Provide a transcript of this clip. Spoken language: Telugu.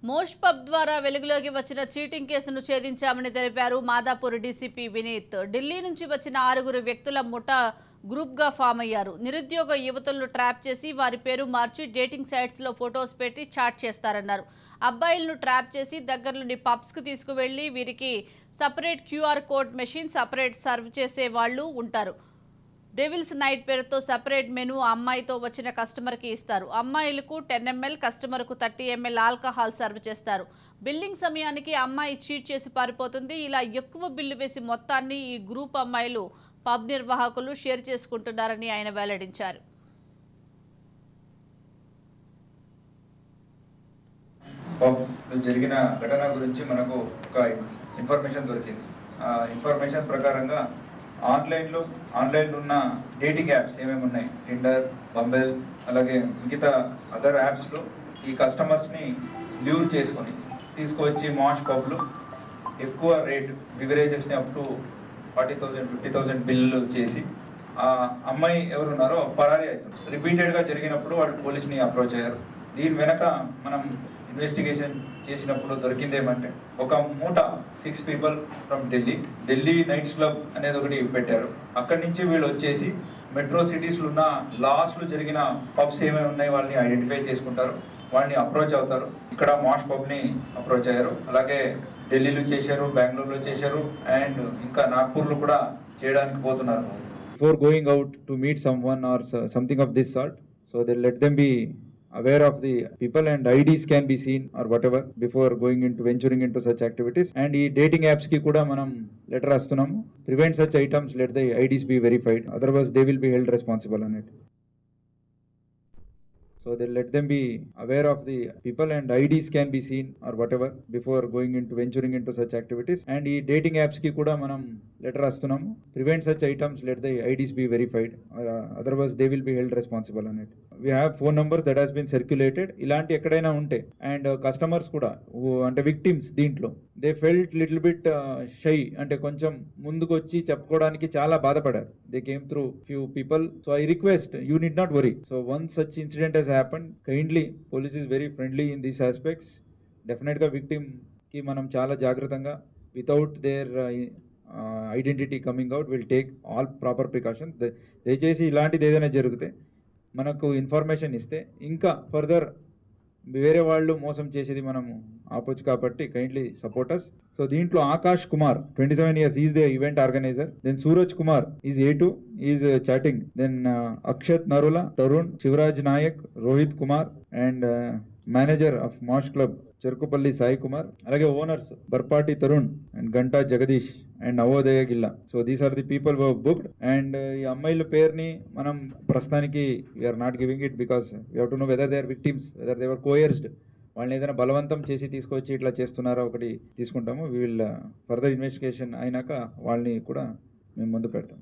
మోష్ పబ్ ద్వారా వెలుగులోకి వచ్చిన చీటింగ్ కేసును ఛేదించామని తెలిపారు మాదాపూర్ డీసీపీ వినీత్. ఢిల్లీ నుంచి వచ్చిన 6 వ్యక్తుల ముఠా గ్రూప్గా ఫామ్ అయ్యారు. నిరుద్యోగ యువతులను ట్రాప్ చేసి వారి పేరు మార్చి డేటింగ్ సైట్స్లో ఫొటోస్ పెట్టి చాట్ చేస్తారన్నారు. అబ్బాయిలను ట్రాప్ చేసి దగ్గరలోని పబ్స్కి తీసుకువెళ్లి వీరికి separate QR code machine, separate serve చేసే వాళ్ళు ఉంటారు. డెవిల్స్ నైట్ పేరుతో సపరేట్ మెనూ అమ్మాయితో వచ్చిన కస్టమర్కి ఇస్తారు. అమ్మాయిలకు 10 ml, కస్టమర్కు 30 ml ఆల్కహాల్ సర్వ్ చేస్తారు. బిల్లింగ్ సమయానికి అమ్మాయి చీట్ చేసి పారిపోతుంది. ఇలా ఎక్కువ బిల్లు వేసి మొత్తాన్ని ఈ గ్రూప్ అమ్మాయిలు పబ్ నిర్వాహకులు షేర్ చేసుకుంటున్నారని ఆయన వెల్లడించారు. జరిగిన ఘటన గురించి మనకు ఒక ఇన్ఫర్మేషన్ దొరికింది. ఆ ఇన్ఫర్మేషన్ ప్రకారంగా ఆన్లైన్లో ఉన్న డేటింగ్ యాప్స్ ఏమేమి ఉన్నాయి, టిండర్, బంబెల్, అలాగే మిగతా అదర్ యాప్స్లో ఈ కస్టమర్స్ని ల్యూర్ చేసుకొని తీసుకువచ్చి మాష్ పబ్లు ఎక్కువ రేట్ బివరేజెస్ని అప్ టు 40,000, 50,000 బిల్లు చేసి ఆ అమ్మాయి ఎవరున్నారో పరారీ అవుతుంది. రిపీటెడ్గా జరిగినప్పుడు వాళ్ళు పోలీస్ని అప్రోచ్ అయ్యారు. దీని వెనక మనం ఇన్వెస్టిగేషన్ చేసినప్పుడు దొరికింది ఏమంటే, ఒక మూట 6 people from Delhi nights club అనేది ఒకటి పెట్టారు. అక్కడి నుంచి వీళ్ళు వచ్చేసి మెట్రో సిటీస్లో ఉన్న లాస్ట్లో జరిగిన పబ్స్ ఏమేమి ఉన్నాయి వాళ్ళని ఐడెంటిఫై చేసుకుంటారు, వాళ్ళని అప్రోచ్ అవుతారు. ఇక్కడ మాష్ పబ్ని అప్రోచ్ అయ్యారు. అలాగే ఢిల్లీలో చేశారు, బెంగళూరులో చేశారు, అండ్ ఇంకా నాగ్పూర్లో కూడా చేయడానికి పోతున్నారు. Before going out to meet someone or something of this sort, so they let them be aware of the people and IDs can be seen or whatever before venturing into such activities. And ee dating apps ki kuda manam letter rastunnam, prevent such items, let the IDs be verified, otherwise they will be held responsible on it. So they let them be aware of the people and IDs can be seen or whatever before venturing into such activities. And ee dating apps ki kuda manam letter rastunnam, prevent such items, let the IDs be verified, otherwise they will be held responsible on it. We have phone numbers that has been circulated. ఇలాంటి ఎక్కడైనా ఉంటే అండ్ కస్టమర్స్ కూడా అంటే విక్టిమ్స్ దీంట్లో they felt little bit shy, అంటే కొంచెం ముందుకు వచ్చి చెప్పుకోవడానికి చాలా బాధపడారు. They came through few people. So I request you need not worry. So once such incident has happened, kindly police is very friendly in these aspects. డెఫినెట్గా విక్టిమ్కి మనం చాలా జాగ్రత్తగా without their identity coming out will take all proper precautions. దయచేసి ఇలాంటిది ఏదైనా జరిగితే మనకు ఇన్ఫర్మేషన్ ఇస్తే ఇంకా ఫర్దర్ వేరే వాళ్ళు మోసం చేసేది మనము ఆపొచ్చు. కాబట్టి కైండ్లీ సపోర్టర్స్. సో దీంట్లో Akash Kumar 27 years is the event organiser. Then Suraj Kumar is A2 is chatting. Then Akshat Narula, Tarun, Shivaraj Nayak, Rohit Kumar and manager of Mash club Cherukupalli Sai Kumar, అలాగే owners Barpati Tarun and Ganta Jagadish and Navodaya Gilla. So these are the people who have booked. And ఈ అమ్మాయిల పేరుని మనం ప్రస్తుతానికి we're not giving it because we have to know whether they are victims, whether they were coerced. వాళ్ళని ఏదైనా బలవంతం చేసి తీసుకొచ్చి ఇట్లా చేస్తున్నారా ఒకటి తీసుకుంటాము. వీ విల్ ఫర్దర్ ఇన్వెస్టిగేషన్ అయినాక వాళ్ళని కూడా మేము ముందు పెడతాం.